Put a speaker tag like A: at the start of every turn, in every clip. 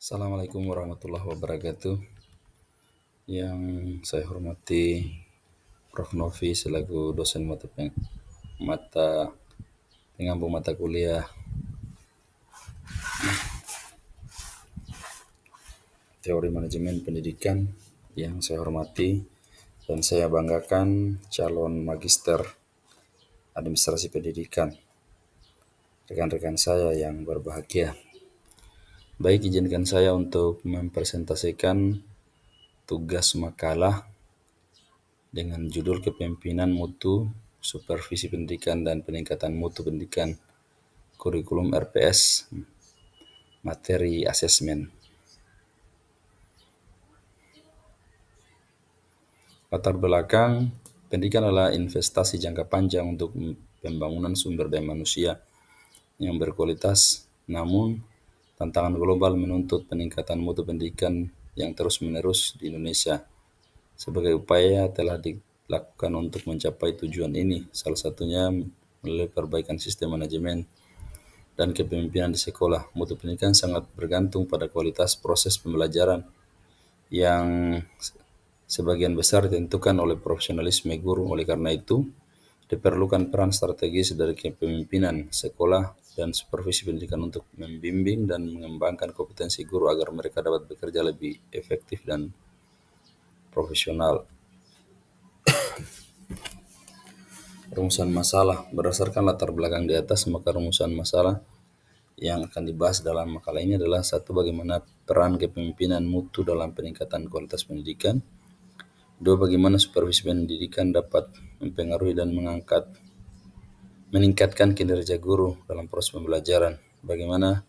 A: Assalamualaikum warahmatullahi wabarakatuh. Yang saya hormati Prof. Novi selaku dosen mata pengampu mata kuliah Teori Manajemen Pendidikan yang saya hormati dan saya banggakan calon magister administrasi pendidikan rekan-rekan saya yang berbahagia. Baik, izinkan saya untuk mempresentasikan tugas makalah dengan judul Kepemimpinan Mutu, Supervisi Pendidikan dan Peningkatan Mutu Pendidikan, Kurikulum RPS, Materi Asesmen. Latar belakang, pendidikan adalah investasi jangka panjang untuk pembangunan sumber daya manusia yang berkualitas, namun tantangan global menuntut peningkatan mutu pendidikan yang terus-menerus di Indonesia. Sebagai upaya telah dilakukan untuk mencapai tujuan ini, salah satunya melalui perbaikan sistem manajemen dan kepemimpinan di sekolah. Mutu pendidikan sangat bergantung pada kualitas proses pembelajaran yang sebagian besar ditentukan oleh profesionalisme guru. Oleh karena itu, diperlukan peran strategis dari kepemimpinan sekolah dan supervisi pendidikan untuk membimbing dan mengembangkan kompetensi guru agar mereka dapat bekerja lebih efektif dan profesional. Rumusan masalah. Berdasarkan latar belakang di atas, maka rumusan masalah yang akan dibahas dalam makalah ini adalah: satu, bagaimana peran kepemimpinan mutu dalam peningkatan kualitas pendidikan. Dua, bagaimana supervisi pendidikan dapat mempengaruhi dan meningkatkan kinerja guru dalam proses pembelajaran. Bagaimana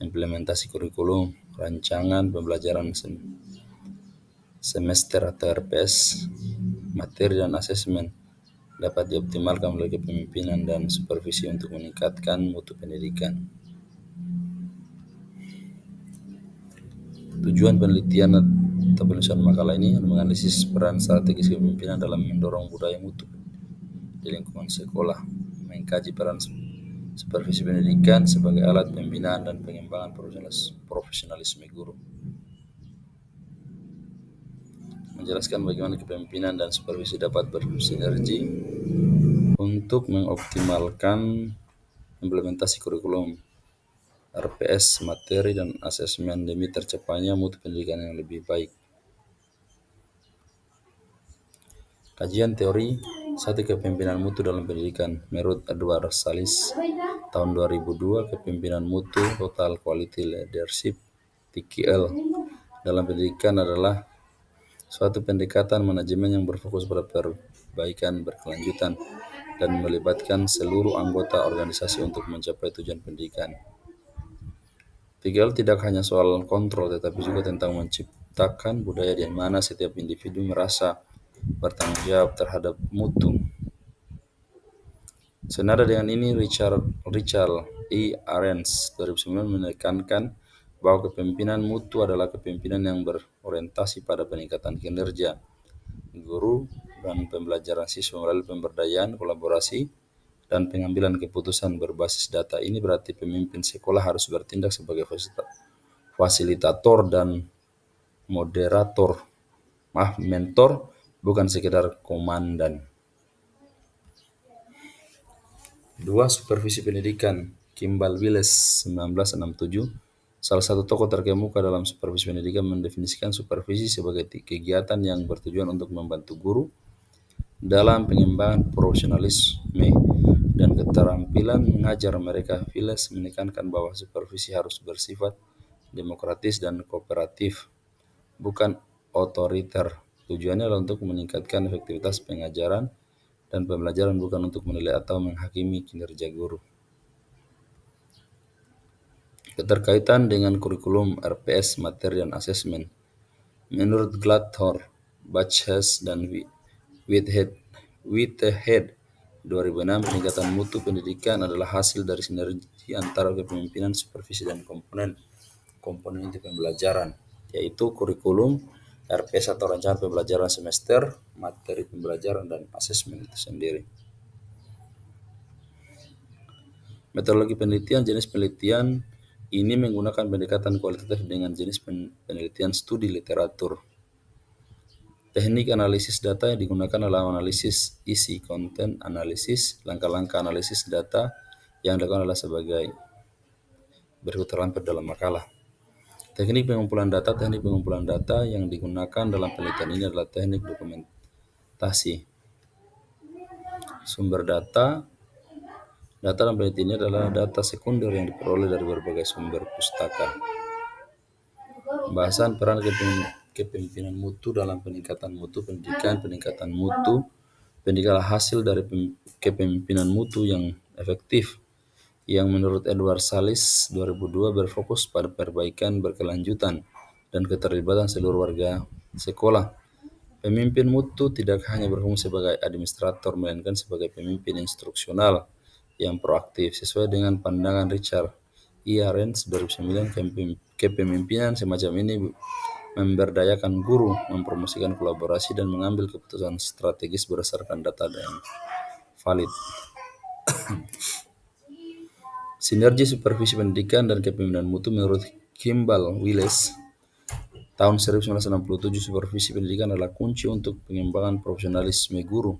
A: implementasi kurikulum, rancangan pembelajaran semester atau RPS, materi dan asesmen dapat dioptimalkan melalui kepemimpinan dan supervisi untuk meningkatkan mutu pendidikan. Tujuan penelitian atau penulisan makalah ini menganalisis peran strategis kepemimpinan dalam mendorong budaya mutu di lingkungan sekolah, mengkaji peran supervisi pendidikan sebagai alat pembinaan dan pengembangan profesionalisme guru, menjelaskan bagaimana kepemimpinan dan supervisi dapat bersinergi untuk mengoptimalkan implementasi kurikulum RPS, materi dan asesmen demi tercapainya mutu pendidikan yang lebih baik. Kajian teori satu, kepemimpinan mutu dalam pendidikan. Menurut Edward Salis tahun 2002, kepemimpinan mutu total quality leadership TQL dalam pendidikan adalah suatu pendekatan manajemen yang berfokus pada perbaikan berkelanjutan dan melibatkan seluruh anggota organisasi untuk mencapai tujuan pendidikan. TQL tidak hanya soal kontrol, tetapi juga tentang menciptakan budaya di mana setiap individu merasa bertanggung jawab terhadap mutu. Senada dengan ini, Richard E. Arens 2009 menekankan bahwa kepemimpinan mutu adalah kepemimpinan yang berorientasi pada peningkatan kinerja guru dan pembelajaran siswa melalui pemberdayaan, kolaborasi, dan pengambilan keputusan berbasis data. Ini berarti pemimpin sekolah harus bertindak sebagai fasilitator dan mentor, bukan sekedar komandan. 2. Supervisi pendidikan. Kimball Wiles 1967, salah satu tokoh terkemuka dalam supervisi pendidikan, mendefinisikan supervisi sebagai kegiatan yang bertujuan untuk membantu guru dalam pengembangan profesionalisme dan keterampilan mengajar mereka. Wiles menekankan bahwa supervisi harus bersifat demokratis dan kooperatif, bukan otoriter. Tujuannya adalah untuk meningkatkan efektivitas pengajaran dan pembelajaran, bukan untuk menilai atau menghakimi kinerja guru. Keterkaitan dengan kurikulum RPS, materi dan asesmen. Menurut Gladthor, Batches dan Whitehead 2006, peningkatan mutu pendidikan adalah hasil dari sinergi antara kepemimpinan, supervisi dan komponen inti pembelajaran, yaitu kurikulum, RPS atau rancangan pembelajaran semester, materi pembelajaran dan asesmen itu sendiri. Metodologi penelitian, jenis penelitian ini menggunakan pendekatan kualitatif dengan jenis penelitian studi literatur. Teknik analisis data yang digunakan adalah analisis isi konten analisis, langkah-langkah analisis data yang dilakukan adalah sebagai berikut terlampir dalam makalah. Teknik pengumpulan data yang digunakan dalam penelitian ini adalah teknik dokumentasi. Sumber data dalam penelitian ini adalah data sekunder yang diperoleh dari berbagai sumber pustaka. Bahasan peran kepemimpinan mutu dalam peningkatan mutu pendidikan. Peningkatan mutu pendidikan hasil dari kepemimpinan mutu yang efektif, yang menurut Edward Salis 2002 berfokus pada perbaikan berkelanjutan dan keterlibatan seluruh warga sekolah. Pemimpin mutu tidak hanya berfungsi sebagai administrator, melainkan sebagai pemimpin instruksional yang proaktif. Sesuai dengan pandangan Richard E. Arens 2009, kepemimpinan semacam ini memberdayakan guru, mempromosikan kolaborasi, dan mengambil keputusan strategis berdasarkan data yang valid. Sinergi supervisi pendidikan dan kepemimpinan mutu menurut Kimball Willis tahun 1967, supervisi pendidikan adalah kunci untuk pengembangan profesionalisme guru.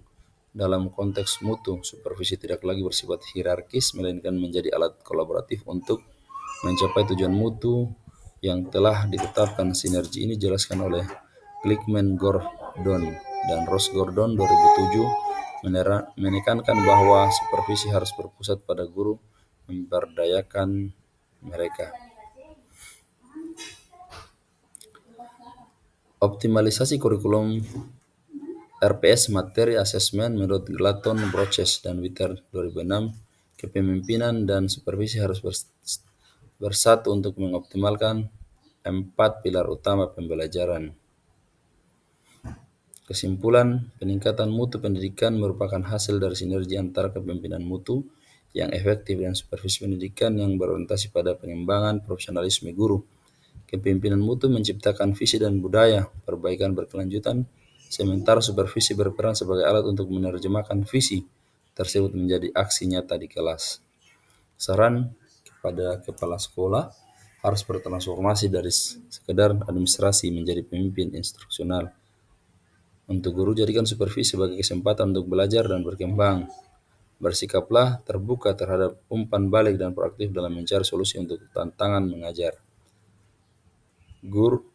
A: Dalam konteks mutu, supervisi tidak lagi bersifat hierarkis, melainkan menjadi alat kolaboratif untuk mencapai tujuan mutu yang telah ditetapkan. Sinergi ini dijelaskan oleh Glickman Gordon dan Ross Gordon 2007, menekankan bahwa supervisi harus berpusat pada guru, memberdayakan mereka. Optimalisasi kurikulum RPS materi asesmen menurut Glatton, Broches, dan Witter 2006, kepemimpinan dan supervisi harus bersatu untuk mengoptimalkan 4 pilar utama pembelajaran. Kesimpulan, peningkatan mutu pendidikan merupakan hasil dari sinergi antara kepemimpinan mutu yang efektif dan supervisi pendidikan yang berorientasi pada pengembangan profesionalisme guru. Kepemimpinan mutu menciptakan visi dan budaya perbaikan berkelanjutan, sementara supervisi berperan sebagai alat untuk menerjemahkan visi tersebut menjadi aksi nyata di kelas. Saran kepada kepala sekolah harus bertransformasi dari sekedar administrasi menjadi pemimpin instruksional. Untuk guru, jadikan supervisi sebagai kesempatan untuk belajar dan berkembang. Bersikaplah terbuka terhadap umpan balik dan proaktif dalam mencari solusi untuk tantangan mengajar.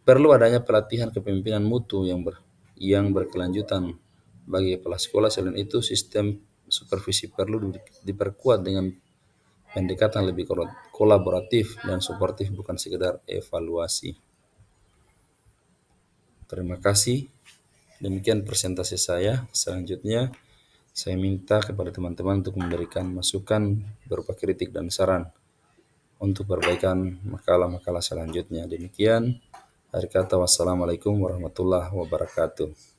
A: Perlu adanya pelatihan kepemimpinan mutu yang berkelanjutan bagi kepala sekolah. Selain itu, sistem supervisi perlu diperkuat dengan pendekatan lebih kolaboratif dan suportif, bukan sekedar evaluasi. Terima kasih. Demikian presentasi saya. Selanjutnya, saya minta kepada teman-teman untuk memberikan masukan berupa kritik dan saran untuk perbaikan makalah-makalah selanjutnya. Demikian, akhir kata, wassalamualaikum warahmatullahi wabarakatuh.